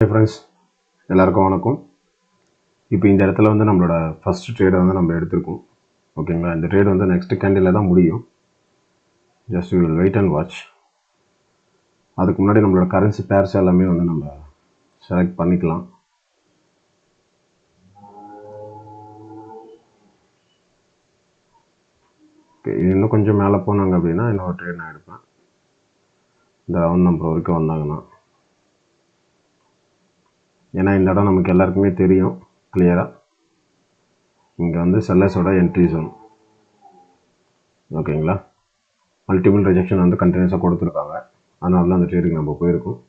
Friends எல்லாருக்கும் வணக்கம். இப்போ இந்த இடத்துல வந்து நம்மளோட ஃபர்ஸ்ட் ட்ரேடை வந்து நம்ம எடுத்திருக்கோம். ஓகேங்களா, இந்த ட்ரேட் வந்து நெக்ஸ்ட் கேண்டில் தான் முடியும். Just will wait and watch. அதுக்கு முன்னாடி நம்மளோட கரன்சி பேர்ஸ் எல்லாமே வந்து நம்ம செலக்ட் பண்ணிக்கலாம். ஓகே, இது இன்னும் கொஞ்சம் மேலே போனாங்க அப்படின்னா இன்னொரு ட்ரேட் நான் எடுப்பேன். இந்த ரவுண்ட் நம்பர் வரைக்கும் வந்தாங்கன்னா, ஏன்னா இந்த இடம் நமக்கு எல்லாருக்குமே தெரியும் கிளியராக. இங்கே வந்து செல்லர்ஸோட என்ட்ரி ஜோன். ஓகேங்களா, மல்டிபிள் ரிஜெக்ஷன் வந்து கண்டினியூஸாக கொடுத்துருக்காங்க. அதனால தான் அந்த ட்ரேடுக்கு நம்ம போயிருக்கோம்.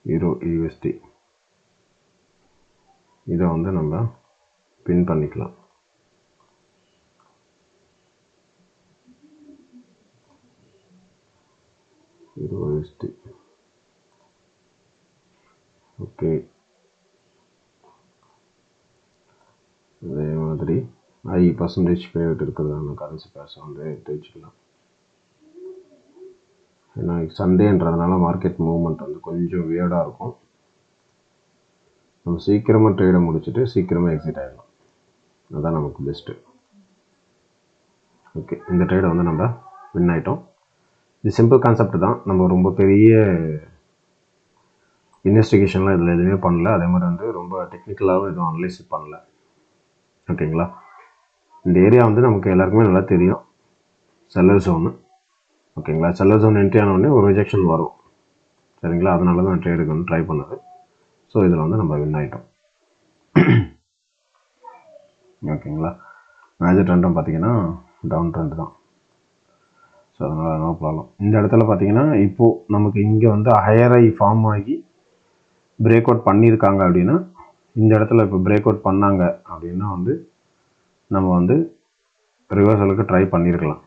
EUR/USD இதை வந்து நம்ம பின் பண்ணிக்கலாம். EUR/USD okay. அதே மாதிரி % ஃபேவரட் இருக்கிறதான கரன்சி பேர்ஸை வந்து எடுத்து வச்சுக்கலாம். ஏன்னா சண்டேன்றதுனால மார்க்கெட் மூவ்மெண்ட் வந்து கொஞ்சம் வியர்டாக இருக்கும். நம்ம சீக்கிரமாக ட்ரேடை முடிச்சுட்டு சீக்கிரமாக எக்ஸிட் ஆகிடலாம். அதுதான் நமக்கு பெஸ்ட்டு. ஓகே, இந்த ட்ரேடை வந்து நம்ம வின் ஆகிட்டோம். இது சிம்பிள் கான்செப்ட் தான். நம்ம ரொம்ப பெரிய இன்வெஸ்டிகேஷன்லாம் இதில் எதுவுமே பண்ணல. அதே மாதிரி வந்து ரொம்ப டெக்னிக்கலாகவும் எதுவும் அனலைஸ் பண்ணல. ஓகேங்களா, இந்த ஏரியா வந்து நமக்கு எல்லாருக்குமே நல்லா தெரியும், செல்லர் ஜோனு. ஓகேங்களா, செல்லர் ஜோன் என்ட்ரி ஆனவுடனே ஒரு ரிஜெக்ஷன் வரும். சரிங்களா, அதனால தான் ட்ரேடுக்கு வந்து ட்ரை பண்ணது. ஸோ இதில் வந்து நம்ம வின் ஆகிட்டோம். ஓகேங்களா, மேஜர் ட்ரெண்டும் பார்த்தீங்கன்னா டவுன் ட்ரெண்ட் தான். ஸோ அதனால் நோ ப்ராப்ளம். இந்த இடத்துல பார்த்தீங்கன்னா இப்போது நமக்கு இங்கே வந்து ஹையர் ஐ ஃபார்ம் ஆகி பிரேக் அவுட் பண்ணியிருக்காங்க அப்படின்னா, இந்த இடத்துல இப்போ பிரேக் அவுட் பண்ணாங்க அப்படின்னா வந்து நம்ம வந்து ரிவர்சலுக்கு ட்ரை பண்ணியிருக்கலாம்.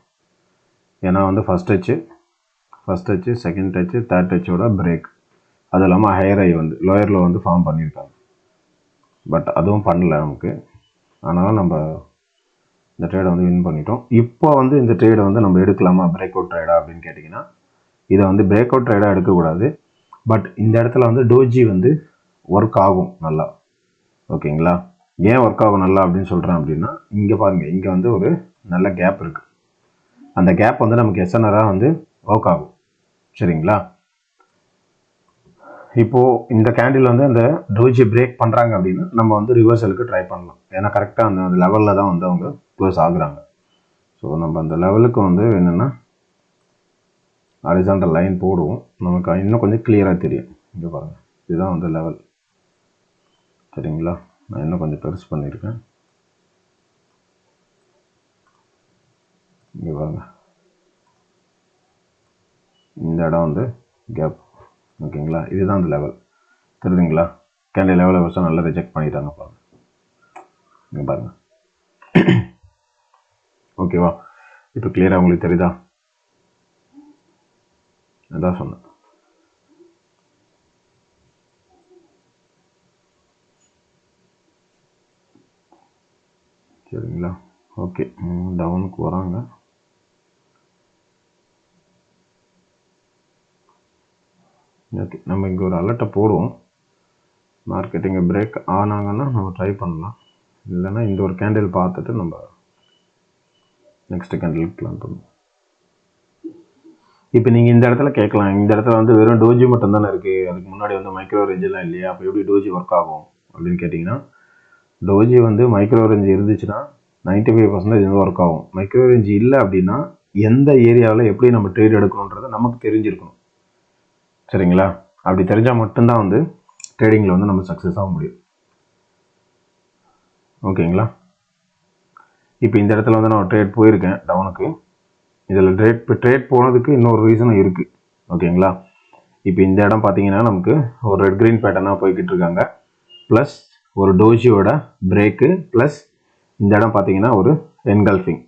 ஏன்னா வந்து first touch second touch third டச்சோட பிரேக், அது இல்லாமல் ஹையர் ஐ வந்து லோயரில் வந்து ஃபார்ம் பண்ணியிருக்காங்க. பட் அதுவும் பண்ணல நமக்கு. அதனால் நம்ம இந்த ட்ரேடை வந்து வின் பண்ணிட்டோம். இப்போ வந்து இந்த ட்ரேடை வந்து நம்ம எடுக்கலாமா பிரேக் அவுட் ட்ரேடா அப்படின்னு கேட்டிங்கன்னா, இதை வந்து பிரேக் அவுட் ட்ரேடாக எடுக்கக்கூடாது. பட் இந்த இடத்துல வந்து டோஜி வந்து ஒர்க் ஆகும் நல்லா. ஓகேங்களா, ஏன் ஒர்க் ஆகும் நல்லா அப்படின்னு சொல்கிறேன் அப்படின்னா, இங்கே பாருங்கள், இங்கே வந்து ஒரு நல்ல கேப் இருக்குது. அந்த கேப் வந்து நமக்கு எஸ்என்ஆராக வந்து ஒர்க் ஆகும். சரிங்களா, இப்போது இந்த கேண்டில் வந்து அந்த டோஜி பிரேக் பண்ணுறாங்க அப்படின்னா நம்ம வந்து ரிவர்சலுக்கு ட்ரை பண்ணலாம். ஏன்னா கரெக்டாக அந்த லெவலில் தான் வந்து அவங்க க்ளோஸ் ஆகுறாங்க. ஸோ நம்ம அந்த லெவலுக்கு வந்து என்னென்னா ஹாரிசான்டல் லைன் போடுவோம். நமக்கு இன்னும் கொஞ்சம் கிளியராக தெரியும். இங்கே பாருங்கள், இதுதான் வந்து லெவல். சரிங்களா, நான் இன்னும் கொஞ்சம் பெருசு பண்ணியிருக்கேன். இங்கே பாருங்க, இந்த இடம் வந்து கேப். ஓகேங்களா, இதுதான் அந்த லெவல். தெரியுதுங்களா, கேண்டில் லெவலை வச்சு நல்லா ரிஜெக்ட் பண்ணிட்டாங்க பாருங்க. இங்கே பாருங்க. ஓகேவா, இப்போ கிளியராக உங்களுக்கு தெரியுதா? அதான் சொன்னேன். சரிங்களா, ஓகே. டவுனுக்கு வராங்க. ஓகே, நம்ம இங்கே ஒரு அலர்ட்டை போடுவோம். மார்க்கெட்டிங்கை பிரேக் ஆனாங்கன்னா நம்ம ட்ரை பண்ணலாம். இல்லைன்னா இந்த ஒரு கேண்டில் பார்த்துட்டு நம்ம நெக்ஸ்ட் கேண்டில் பிளான் பண்ணுவோம். இப்போ நீங்கள் இந்த இடத்துல கேட்கலாம், இந்த இடத்துல வந்து வெறும் டோஜி மட்டும் தானே இருக்குது, அதுக்கு முன்னாடி வந்து மைக்ரோ ரேஞ்செலாம் இல்லையா, அப்போ எப்படி டோஜி ஒர்க் ஆகும் அப்படின்னு கேட்டிங்கன்னா, டோஜி வந்து மைக்ரோ ரேஞ்ச் இருந்துச்சுன்னா 95% இது ஒர்க் ஆகும். மைக்ரோ ரேஞ்ச் இல்லை அப்படின்னா எந்த ஏரியாவில் எப்படி நம்ம ட்ரேட் எடுக்கணுன்றது நமக்கு தெரிஞ்சிருக்கணும். சரிங்களா, அப்படி தெரிஞ்சால் மட்டும்தான் வந்து ட்ரேடிங்கில் வந்து நம்ம சக்ஸஸ் ஆக முடியும். ஓகேங்களா, இப்போ இந்த இடத்துல வந்து நான் ட்ரேட் போயிருக்கேன் டவுனுக்கு. இதில் ட்ரேட் போனதுக்கு இன்னொரு ரீசனும் இருக்குது. ஓகேங்களா, இப்போ இந்த இடம் பார்த்தீங்கன்னா நமக்கு ஒரு ரெட் க்ரீன் பேட்டர்னாக போய்கிட்டு இருக்காங்க. ப்ளஸ் ஒரு டோஜியோட பிரேக்கு, ப்ளஸ் இந்த இடம் பார்த்தீங்கன்னா ஒரு என்கல்ஃபிங்.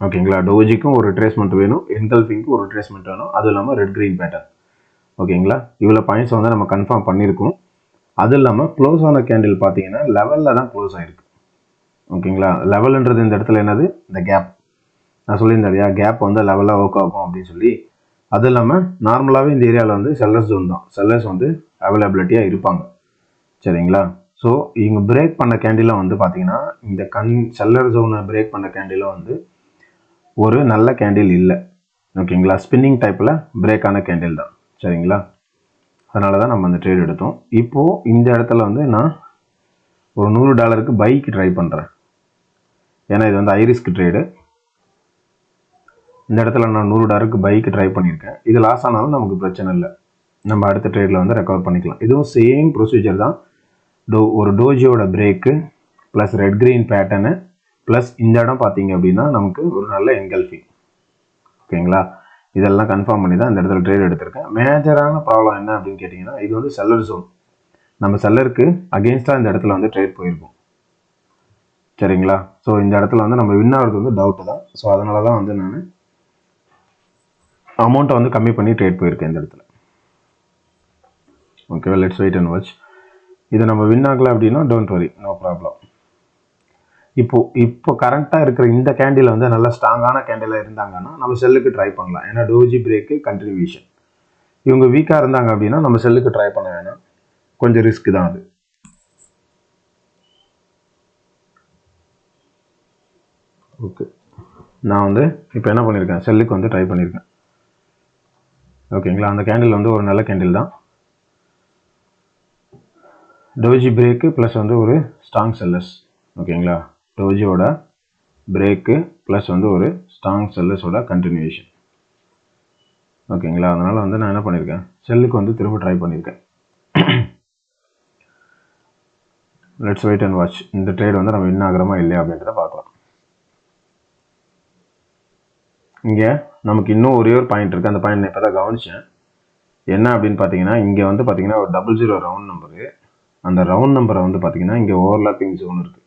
ஓகேங்களா, டோஜிக்கும் ஒரு ரிட்ரேஸ்மெண்ட் வேணும், என்கல்ஃபிங்க்கும் ஒரு ரிட்ரேஸ்மெண்ட் வேணும், அது இல்லாமல் ரெட் க்ரீன் பேட்டர்ன். ஓகேங்களா, இவ்வளோ பாயிண்ட்ஸ் வந்து நம்ம கன்ஃபார்ம் பண்ணியிருக்கோம். அது இல்லாமல் க்ளோஸ் ஆன கேண்டில் பார்த்தீங்கன்னா லெவலில் தான் க்ளோஸ் ஆகிருக்கு. ஓகேங்களா, லெவல்ன்றது இந்த இடத்துல என்னது, இந்த கேப். நான் சொல்லியிருந்தேன் இல்லையா, கேப் வந்து லெவலாக ஒர்க் ஆகும் அப்படின்னு சொல்லி. அது இல்லாமல் நார்மலாகவே இந்த ஏரியாவில் வந்து செல்லர்ஸ் ஜோன் தான், செல்லர்ஸ் வந்து அவைலபிலிட்டியாக இருப்பாங்க. சரிங்களா? ஸோ இவங்க பிரேக் பண்ண கேண்டிலும் வந்து பார்த்தீங்கன்னா இந்த செல்லர் ஜோனை பிரேக் பண்ண கேண்டிலும் வந்து ஒரு நல்ல கேண்டில் இல்லை. ஓகேங்களா? ஸ்பின்னிங் டைப்பில் பிரேக் ஆன கேண்டில் தான். சரிங்களா? அதனால தான் நம்ம அந்த ட்ரேட் எடுத்தோம். இப்போது இந்த இடத்துல வந்து நான் ஒரு $100 பைக்கு ட்ரை பண்ணுறேன். ஏன்னா இது வந்து ஐரிஸ்க் ட்ரேடு. இந்த இடத்துல நான் $100 பைக்கு ட்ரை பண்ணியிருக்கேன். இது லாஸ் ஆனாலும் நமக்கு பிரச்சனை இல்லை, நம்ம அடுத்த ட்ரேடில் வந்து ரெக்கவர் பண்ணிக்கலாம். இதுவும் சேம் ப்ரொசீஜர் தான். ஒரு டோஜியோட பிரேக்கு ப்ளஸ் ரெட் கிரீன் பேட்டர்னு ப்ளஸ் இந்த இடம் பார்த்தீங்க அப்படின்னா நமக்கு ஒரு நல்ல என்கல்ஃபிங். ஓகேங்களா? இதெல்லாம் கன்ஃபார்ம் பண்ணி தான் இந்த இடத்துல ட்ரேட் எடுத்திருக்கேன். மேஜரான ப்ராப்ளம் என்ன அப்படின்னு கேட்டிங்கன்னா, இது வந்து செல்லர் ஜோன். நம்ம செல்லருக்கு அகெயின்ஸ்டாக இந்த இடத்துல வந்து ட்ரேட் போயிருக்கும். சரிங்களா? ஸோ இந்த இடத்துல வந்து நம்ம வின் ஆகிறது வந்து டவுட்டு தான். ஸோ அதனால தான் வந்து நான் அமௌண்ட்டை வந்து கம்மி பண்ணி ட்ரேட் போயிருக்கேன் இந்த இடத்துல. ஓகேவா? Let's wait and watch. இதை நம்ம வின் ஆகலை அப்படின்னா டோன்ட் வரி, நோ ப்ராப்ளம். இப்போ கரண்ட்டாக இருக்கிற இந்த கேண்டில் வந்து நல்லா ஸ்ட்ராங்கான கேண்டிலாக இருந்தாங்கன்னா நம்ம செல்லுக்கு ட்ரை பண்ணலாம். ஏன்னா டோஜி பிரேக்கு கண்டினியூஷன். இவங்க வீக்காக இருந்தாங்க அப்படின்னா நம்ம செல்லுக்கு ட்ரை பண்ண வேணாம், கொஞ்சம் ரிஸ்க் தான் அது. ஓகே, நான் வந்து இப்போ என்ன பண்ணியிருக்கேன், செல்லுக்கு வந்து ட்ரை பண்ணியிருக்கேன். ஓகேங்களா? அந்த கேண்டில் வந்து ஒரு நல்ல கேண்டில் தான். டோஜி பிரேக்கு ப்ளஸ் வந்து ஒரு ஸ்ட்ராங் செல்லர்ஸ். ஓகேங்களா? டோஜியோட பிரேக்கு ப்ளஸ் வந்து ஒரு ஸ்ட்ராங் செல்லர்ஸோட கண்டினியூஷன். ஓகேங்களா? அதனால் வந்து நான் என்ன பண்ணியிருக்கேன், செல்லுக்கு வந்து திரும்ப ட்ரை பண்ணியிருக்கேன். Let's wait and watch. இந்த ட்ரேட் வந்து நம்ம வின் ஆகிறோமா இல்லையா அப்படின்றத பார்க்கலாம். இங்கே நமக்கு இன்னும் ஒரே ஒரு பாயிண்ட் இருக்குது. அந்த பாயிண்ட் நான் இப்போ தான் கவனித்தேன். என்ன அப்படின்னு பார்த்தீங்கன்னா, இங்கே வந்து பார்த்தீங்கன்னா ஒரு 00 ரவுண்ட் நம்பரு. அந்த ரவுண்ட் நம்பரை வந்து பார்த்தீங்கன்னா இங்கே ஓவர்லாப்பிங் ஜோன் இருக்குது.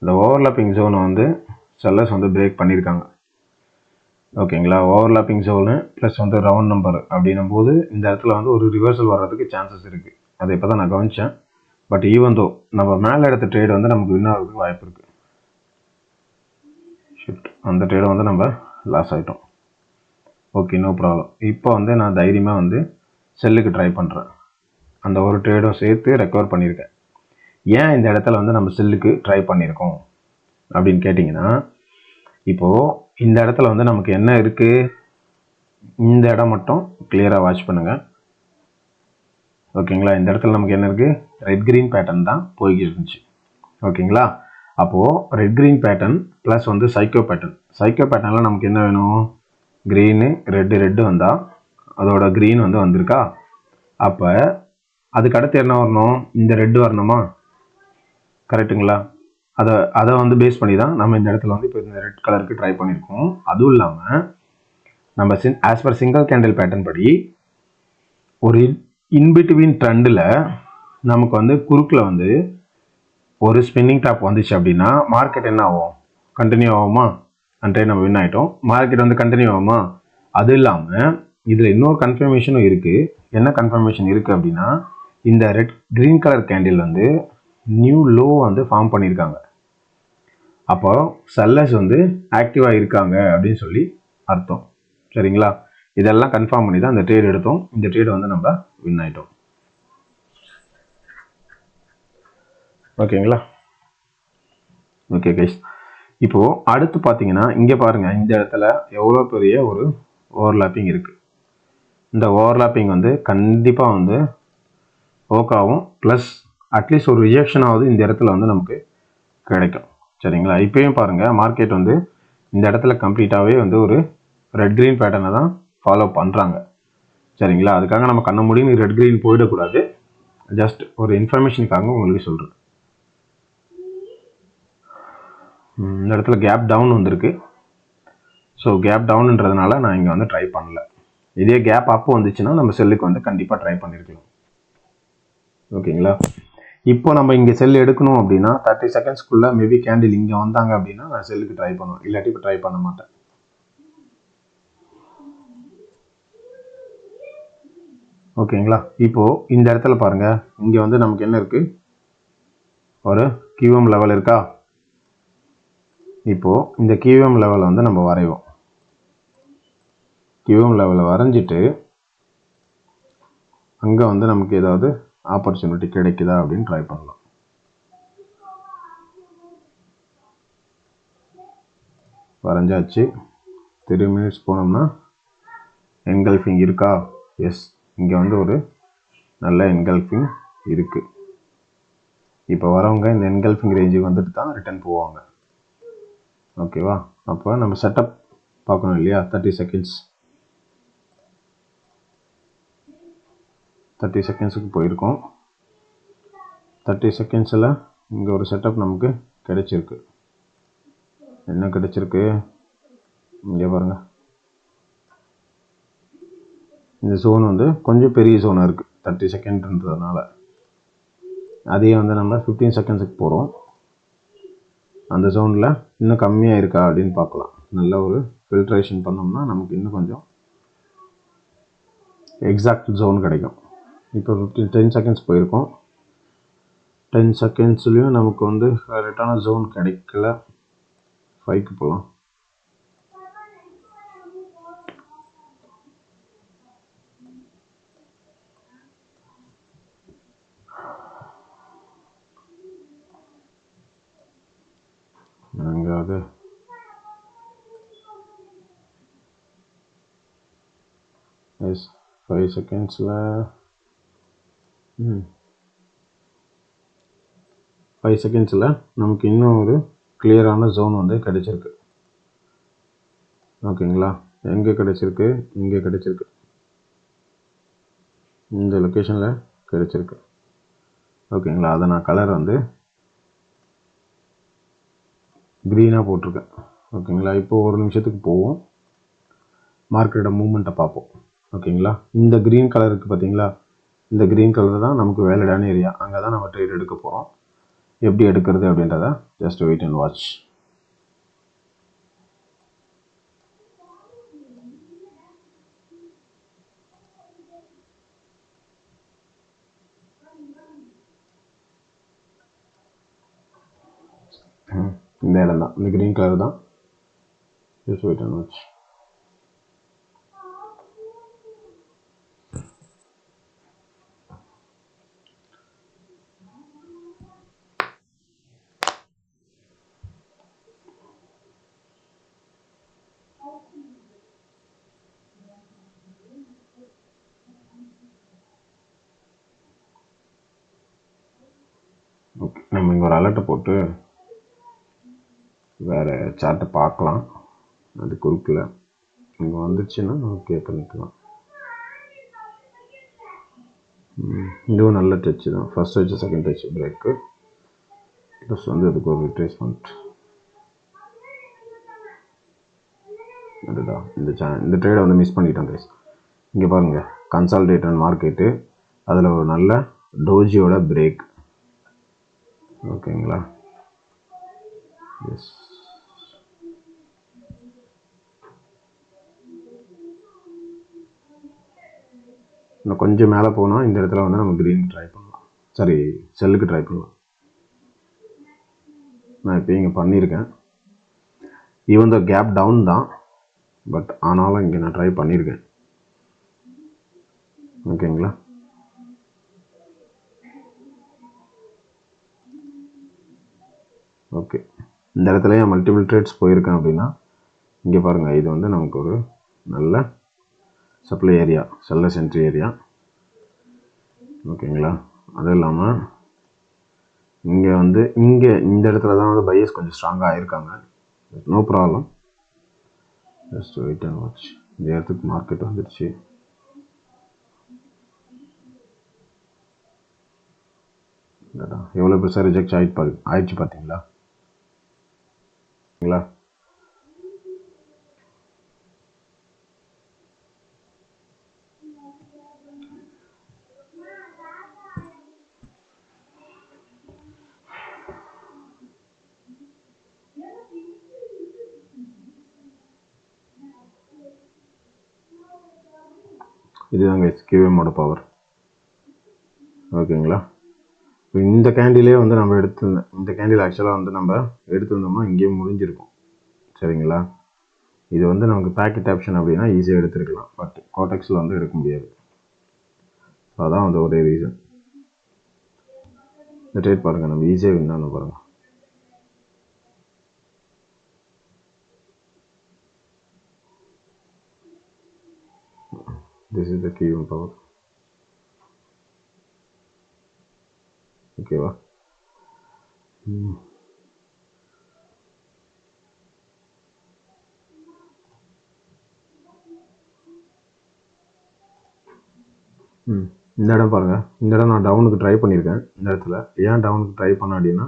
இந்த ஓவர்லாப்பிங் ஜோனை வந்து செல்லர்ஸ் வந்து பிரேக் பண்ணியிருக்காங்க. ஓகேங்களா? ஓவர்லாப்பிங் ஜோனு ப்ளஸ் வந்து ரவுண்ட் நம்பர் அப்படின்னும் போது இந்த இடத்துல வந்து ஒரு ரிவர்சல் வர்றதுக்கு சான்சஸ் இருக்குது. அதை இப்போ தான் நான் கவனித்தேன். பட் ஈவன் தோ நம்ம மேலே எடுத்த ட்ரேட் வந்து நமக்கு வின் ஆகிறதுக்கு வாய்ப்பு இருக்குது. ஷிஃப்ட் அந்த ட்ரேடை வந்து நம்ம லாஸ் ஆகிட்டோம். Okay, no problem. இப்போ வந்து நான் தைரியமாக வந்து செல்லுக்கு ட்ரை பண்ணுறேன். அந்த ஒரு ட்ரேடும் சேர்த்து ரெக்கவர் பண்ணியிருக்கேன். ஏன் இந்த இடத்துல வந்து நம்ம செல்லுக்கு ட்ரை பண்ணியிருக்கோம் அப்படின்னு கேட்டிங்கன்னா, இப்போது இந்த இடத்துல வந்து நமக்கு என்ன இருக்குது, இந்த இடம் மட்டும் கிளியராக வாட்ச் பண்ணுங்கள். ஓகேங்களா? இந்த இடத்துல நமக்கு என்ன இருக்குது, ரெட் கிரீன் பேட்டர்ன் தான் போய்கிட்டு இருந்துச்சு. ஓகேங்களா? அப்போது ரெட் கிரீன் பேட்டர்ன் ப்ளஸ் வந்து சைக்கோ பேட்டர்னில் நமக்கு என்ன வேணும், க்ரீனு ரெட்டு வந்தால் அதோட க்ரீன் வந்து வந்திருக்கா. அப்போ அதுக்கு அடுத்து என்ன வரணும், இந்த ரெட்டு வரணுமா? கரெக்டுங்களா? அதை வந்து பேஸ் பண்ணி தான் நம்ம இந்த இடத்துல வந்து இப்போ இந்த ரெட் கலருக்கு ட்ரை பண்ணியிருக்கோம். அதுவும் இல்லாமல் நம்ம as per single candle pattern படி ஒரு இன்பிட்வீன் ட்ரெண்டில் நமக்கு வந்து குறுக்கில் வந்து ஒரு ஸ்பின்னிங் டாப் வந்துச்சு அப்படின்னா மார்க்கெட் என்ன ஆகும், கண்டினியூ ஆகுமா? அன்றே நம்ம வின் ஆகிட்டோம். மார்க்கெட் வந்து கண்டினியூ ஆகுமா? அது இல்லாமல் இதில் இன்னொரு கன்ஃபர்மேஷனும் இருக்குது. என்ன கன்ஃபர்மேஷன் இருக்குது அப்படின்னா, இந்த ரெட் க்ரீன் கலர் கேண்டில் வந்து நியூ லோ வந்து ஃபார்ம் பண்ணியிருக்காங்க. அப்போ செல்லர்ஸ் வந்து ஆக்டிவாக இருக்காங்க அப்படின்னு சொல்லி அர்த்தம். சரிங்களா? இதெல்லாம் கன்ஃபார்ம் பண்ணி தான் இந்த ட்ரேட் எடுத்தோம். இந்த ட்ரேட் வந்து நம்ம வின் ஆகிட்டோம். ஓகேங்களா? ஓகே கைஸ், இப்போது அடுத்து பார்த்தீங்கன்னா இங்கே பாருங்கள், இந்த இடத்துல எவ்வளோ பெரிய ஒரு ஓவர்லாப்பிங் இருக்குது. இந்த ஓவர்லாப்பிங் வந்து கண்டிப்பாக வந்து ஓக்காவும் ப்ளஸ் அட்லீஸ்ட் ஒரு ரிஜெக்ஷனாவது இந்த இடத்துல வந்து நமக்கு கிடைக்கும். சரிங்களா? இப்போயும் பாருங்கள், மார்க்கெட் வந்து இந்த இடத்துல கம்ப்ளீட்டாகவே வந்து ஒரு ரெட் க்ரீன் பேட்டர்னை தான் ஃபாலோ பண்ணுறாங்க. சரிங்களா? அதுக்காக நம்ம கண்ண முடியும் ரெட் க்ரீன் போயிடக்கூடாது. ஜஸ்ட் ஒரு இன்ஃபர்மேஷனுக்காக உங்களுக்கு சொல்கிறேன். இந்த இடத்துல கேப் டவுன் வந்திருக்கு. ஸோ கேப் டவுன்ன்றதுனால நான் இங்கே வந்து ட்ரை பண்ணல. இதே கேப் அப் வந்துச்சுன்னா நம்ம செல்லுக்கு வந்து கண்டிப்பாக ட்ரை பண்ணியிருக்கலாம். ஓகேங்களா? இப்போ நம்ம இங்கே செல் எடுக்கணும் அப்படின்னா 30 செகண்ட்ஸ்க்குள்ளே மேபி கேண்டில் இங்கே வந்தாங்க அப்படின்னா நான் செல்லுக்கு ட்ரை பண்ணுவேன், இல்லாட்டி இப்போ ட்ரை பண்ண மாட்டேன். ஓகேங்களா? இப்போது இந்த இடத்துல பாருங்கள், இங்கே வந்து நமக்கு என்ன இருக்குது, ஒரு கியூஎம் லெவல் இருக்கா. இப்போது இந்த கியூஎம் லெவலை வந்து நம்ம வரைவோம். QM லெவலில் வரைஞ்சிட்டு அங்கே வந்து நமக்கு ஏதாவது ஆப்பர்ச்சுனிட்டி கிடைக்குதா அப்படின்னு ட்ரை பண்ணலாம். வரைஞ்சாச்சு. 3 மினிட்ஸ் போனோம்னா என்கல்ஃபிங் இருக்கா? எஸ், இங்கே வந்து ஒரு நல்ல என்கல்ஃபிங் இருக்குது. இப்போ வரவங்க இந்த என்கல்ஃபிங் ரேஞ்சுக்கு வந்துட்டு தான் ரிட்டர்ன் போவாங்க. ஓகேவா? அப்போ நம்ம செட்டப் பார்க்கணும் இல்லையா? 30 செகண்ட்ஸுக்கு போயிருக்கோம். 30 செகண்ட்ஸில் இங்கே ஒரு செட்டப் நமக்கு கிடைச்சிருக்கு. என்ன கிடைச்சிருக்கு? இங்கே பாருங்கள். இந்த ஜோன் வந்து கொஞ்சம் பெரிய ஜோனாக இருக்குது 30 செகண்ட்ன்றதுனால. அதையே வந்து நம்ம 15 செகண்ட்ஸுக்கு போகிறோம். அந்த ஜோனில் இன்னும் கம்மியாக இருக்கா அப்படின்னு பார்க்கலாம். நல்ல ஒரு ஃபில்ட்ரேஷன் பண்ணோம்னா நமக்கு இன்னும் கொஞ்சம் எக்ஸாக்ட் ஜோன் கிடைக்கும். இப்போ 10 செகண்ட்ஸ் போயிருக்கோம். 10 செகண்ட்ஸ்லேயும் நமக்கு வந்து கரெக்டான ஜோன் கிடைக்கல. 5க்கு போகலாம். எங்காவது 5 செகண்ட்ஸில் 5 செகண்ட்ஸில் நமக்கு இன்னும் ஒரு கிளியரான ஜோன் வந்து கிடைச்சிருக்கு. ஓகேங்களா? எங்கே கிடைச்சிருக்கு? இங்கே கிடைச்சிருக்கு. இந்த லொக்கேஷனில் கிடைச்சிருக்கு. ஓகேங்களா? அதை நான் கலர் வந்து க்ரீனாக போட்டிருக்கேன். ஓகேங்களா? இப்போ ஒரு நிமிஷத்துக்கு போவோம். மார்க்கெட்டோட மூவ்மெண்ட்டை பார்ப்போம். ஓகேங்களா? இந்த க்ரீன் கலர் இருக்குது பார்த்தீங்களா? இந்த க்ரீன் கலர் தான் நமக்கு வேலிடான ஏரியா. அங்கே தான் நம்ம ட்ரேட் எடுக்க போகிறோம். எப்படி எடுக்கிறது அப்படின்றத ஜஸ்ட் வெயிட் அண்ட் வாட்ச். இந்த இடம் தான், இந்த க்ரீன் கலர் தான். Just wait and watch. Okay, நம்ம இங்கே ஒரு அலர்ட்டை போட்டு வேறு சார்ட்டை பார்க்கலாம். அது குறுக்கில் இங்கே வந்துச்சுன்னா ஓகே பண்ணிக்கலாம். இதுவும் நல்ல டச்சு தான். First touch, second touch break plus வந்து அதுக்கு ஒரு ரிட்ரேஸ்மெண்ட். அதுதான் இந்த ட்ரேடை வந்து மிஸ் பண்ணிட்டோம் கைஸ். இங்கே பாருங்கள், கன்சாலிடேட்டட் மார்க்கெட்டு, அதில் ஒரு நல்ல டோஜியோட பிரேக். ஓகேங்களா? எஸ், இன்னும் கொஞ்சம் மேலே போனால் இந்த இடத்துல வந்து நம்ம க்ரீன் ட்ரை பண்ணலாம். சரி, செல்லுக்கு ட்ரை பண்ணலாம். நான் இப்போ இங்கே பண்ணியிருக்கேன். ஈவன் த கேப் டவுன் தான், பட் ஆனாலும் இங்கே நான் ட்ரை பண்ணியிருக்கேன். ஓகேங்களா? ஓகே, இந்த இடத்துல ஏன் மல்டிபிள் ட்ரேட்ஸ் போயிருக்கேன் அப்படின்னா, இங்கே பாருங்கள், இது வந்து நமக்கு ஒரு நல்ல supply area, sellers entry area. ஓகேங்களா? அது இல்லாமல் இங்கே வந்து இந்த இடத்துல தான் வந்து பையர்ஸ் கொஞ்சம் ஸ்ட்ராங்காக ஆகிருக்காங்க. No problem, just wait and watch. இந்த இடத்துக்கு மார்க்கெட் வந்துடுச்சு. எவ்வளோ பெருசாக ரிஜெக்ட் ஆயிடுச்சு பார்த்தீங்களா? இதுதாங்க QMோட பவர். ஓகேங்களா? இந்த கேண்டிலே வந்து நம்ம இந்த கேண்டில் ஆக்சுவலாக வந்து நம்ம எடுத்துருந்தோம்னா இங்கேயே முடிஞ்சிருக்கும். சரிங்களா? இது வந்து நமக்கு பேக்கெட் ஆப்ஷன் அப்படின்னா ஈஸியாக எடுத்துருக்கலாம், பட் கோடெக்ஸில் வந்து எடுக்க முடியாது. ஸோ அதான் வந்து ஒரே ரீசன். இந்த ட்ரேட் பாருங்கள், நம்ம ஈஸியாக வின் ஆன பாருங்கள். This is the key on power. ஓகேவா? இந்த இடம் பாருங்கள், இந்த இடம் நான் டவுனுக்கு ட்ரை பண்ணியிருக்கேன். இந்த இடத்துல ஏன் டவுனுக்கு ட்ரை பண்ண அப்படின்னா,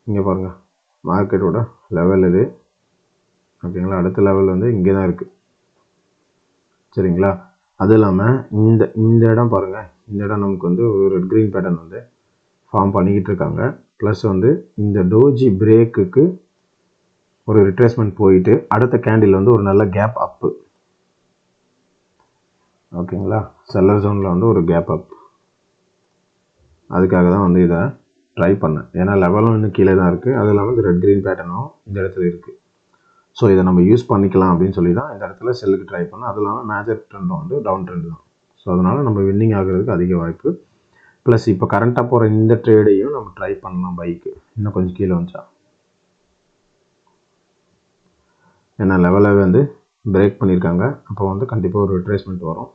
இங்கே பாருங்கள் மார்க்கெட்டோட லெவல் இது, ஓகேங்களா? அடுத்த லெவல் வந்து இங்கே தான் இருக்குது, சரிங்களா? அது இல்லாமல் இந்த இடம் பாருங்கள், இந்த இடம் நமக்கு வந்து ஒரு ரெட் க்ரீன் பேட்டர்ன் வந்து ஃபார்ம் பண்ணிக்கிட்டு இருக்காங்க. ப்ளஸ் வந்து இந்த டோஜி பிரேக்குக்கு ஒரு ரிட்ரேஸ்மெண்ட் போயிட்டு அடுத்த கேண்டில் வந்து ஒரு நல்ல கேப் அப்பு, ஓகேங்களா? செல்லர் ஜோனில் வந்து ஒரு கேப் அப், அதுக்காக தான் வந்து இதை ட்ரை பண்ணேன். ஏன்னா லெவலும் இன்னும் கீழே தான் இருக்குது, அது இல்லாமல் இந்த ரெட் க்ரீன் பேட்டர்னும் இந்த இடத்துல இருக்குது. ஸோ இதை நம்ம யூஸ் பண்ணிக்கலாம் அப்படின்னு சொல்லி தான் இந்த இடத்துல செல்லுக்கு ட்ரை பண்ணேன். அது இல்லாமல் மேஜர் ட்ரெண்டும் வந்து டவுன் ட்ரெண்ட் தான். ஸோ அதனால் நம்ம வின்னிங் ஆகிறதுக்கு அதிக வாய்ப்பு. ப்ளஸ் இப்போ கரண்ட்டாக போகிற இந்த ட்ரேடையும் நம்ம ட்ரை பண்ணலாம் பைக்கு, இன்னும் கொஞ்சம் கீழே வந்துச்சா. ஏன்னா லெவலாகவே வந்து பிரேக் பண்ணியிருக்காங்க, அப்போ வந்து கண்டிப்பாக ஒரு ரிட்ரேஸ்மெண்ட் வரும்.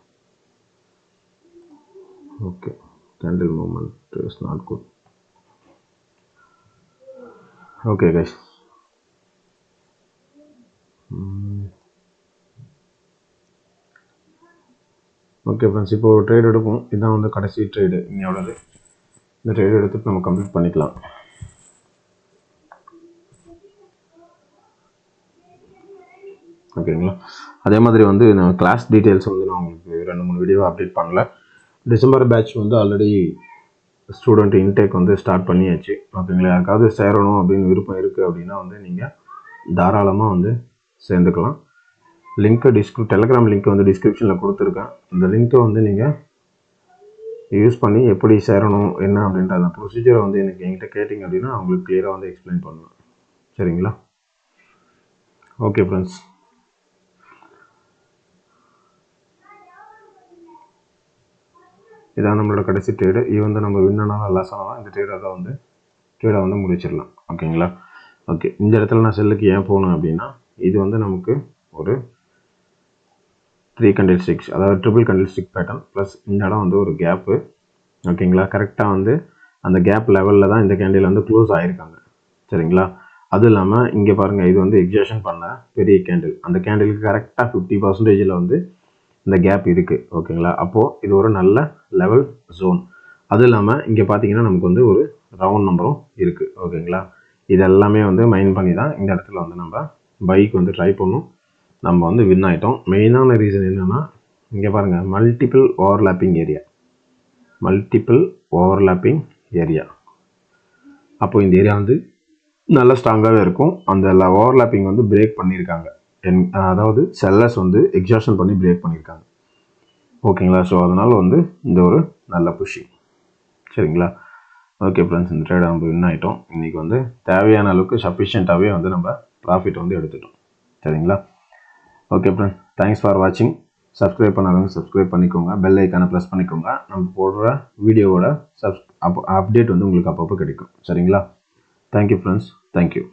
Okay, candle movement is not good. Okay guys, okay friends, இப்போ ஒரு ட்ரேட் எடுப்போம். இதுதான் வந்து கடைசி ட்ரேடு இன்னையோடது. இந்த ட்ரேட் எடுத்துகிட்டு நம்ம கம்ப்ளீட் பண்ணிக்கலாம். ஓகேங்களா? அதே மாதிரி வந்து நான் கிளாஸ் டீட்டெயில்ஸ் வந்து நான் உங்களுக்கு 2-3 வீடியோவாக அப்டேட் பண்ணல. டிசம்பர் பேட்ச் வந்து ஆல்ரெடி ஸ்டூடெண்ட் இன்டேக் வந்து ஸ்டார்ட் பண்ணியாச்சு, ஓகேங்களா? யாருக்காவது சேரணும் அப்படின்னு விருப்பம் இருக்குது அப்படின்னா வந்து நீங்கள் தாராளமாக வந்து சேர்ந்துக்கலாம். லிங்க்கை டெலகிராம் லிங்க் வந்து டிஸ்கிரிப்ஷனில் கொடுத்துருக்கேன். இந்த லிங்க்கை வந்து நீங்கள் யூஸ் பண்ணி எப்படி சேரணும் என்ன அப்படின்ற அந்த ப்ரொசீஜரை வந்து என்கிட்ட கேட்டிங்க அப்படின்னா அவங்களுக்கு கிளியராக வந்து எக்ஸ்பிளைன் பண்ணுவேன், சரிங்களா? ஓகே ஃப்ரெண்ட்ஸ், இதான் நம்மளோட கடைசி ட்ரேடு. இது வந்து நம்ம வின்னானாலும் லாஸ் ஆனாலும் இந்த ட்ரேடை வந்து முடிச்சிடலாம், ஓகேங்களா? ஓகே, இந்த இடத்துல நான் செல்லுக்கு ஏன் போகணும் அப்படின்னா, இது வந்து நமக்கு ஒரு 3 candle sticks, அதாவது triple candle stick pattern, plus இந்த இடம் வந்து ஒரு கேப்பு, ஓகேங்களா? கரெக்டாக வந்து அந்த கேப் லெவலில் தான் இந்த கேண்டில் வந்து க்ளோஸ் ஆகிருக்காங்க, சரிங்களா? அதுவும் இல்லாமல் இங்கே பாருங்கள், இது வந்து எக்ஸாஷன் பண்ண பெரிய கேண்டில், அந்த கேண்டிலுக்கு கரெக்டாக 50% வந்து இந்த கேப் இருக்குது, ஓகேங்களா? அப்போது இது ஒரு நல்ல லெவல் ஜோன். அதுவும் இல்லாமல் இங்கே பார்த்தீங்கன்னா நமக்கு வந்து ஒரு ரவுண்ட் நம்பரும் இருக்குது, ஓகேங்களா? இது எல்லாமே வந்து மைண்ட் பண்ணி தான் இந்த இடத்துல வந்து நம்ம பைக் வந்து ட்ரை பண்ணோம். நம்ம வந்து வின் ஆகிட்டோம். மெயினான ரீசன் என்னென்னா, இங்கே பாருங்கள் மல்டிபிள் ஓவர்லாப்பிங் ஏரியா. அப்போது இந்த ஏரியா வந்து நல்லா ஸ்ட்ராங்காகவே இருக்கும். அந்த ஓவர்லாப்பிங் வந்து பிரேக் பண்ணியிருக்காங்க, அதாவது செல்லர்ஸ் வந்து எக்ஸாஷன் பண்ணி பிரேக் பண்ணியிருக்காங்க, ஓகேங்களா? ஸோ அதனால் வந்து இந்த ஒரு நல்ல புஷிங், சரிங்களா? ஓகே ஃப்ரெண்ட்ஸ், இந்த ட்ரேடை நம்ம வின் ஆகிட்டோம். இன்றைக்கி வந்து தேவையான அளவுக்கு சஃபிஷியண்ட்டாகவே வந்து நம்ம ப்ராஃபிட் வந்து எடுத்துட்டோம், சரிங்களா? ஓகே ஃப்ரெண்ட்ஸ், தேங்க்ஸ் ஃபார் வாட்சிங். சப்ஸ்கிரைப் பண்ணாதவங்க சப்ஸ்கிரைப் பண்ணிக்கோங்க, பெல் ஐக்கானை ப்ரெஸ் பண்ணிக்கோங்க. நம்ம போடுற வீடியோவோட அப்டேட் வந்து உங்களுக்கு அப்பப்போ கிடைக்கும், சரிங்களா? Thank you friends, thank you.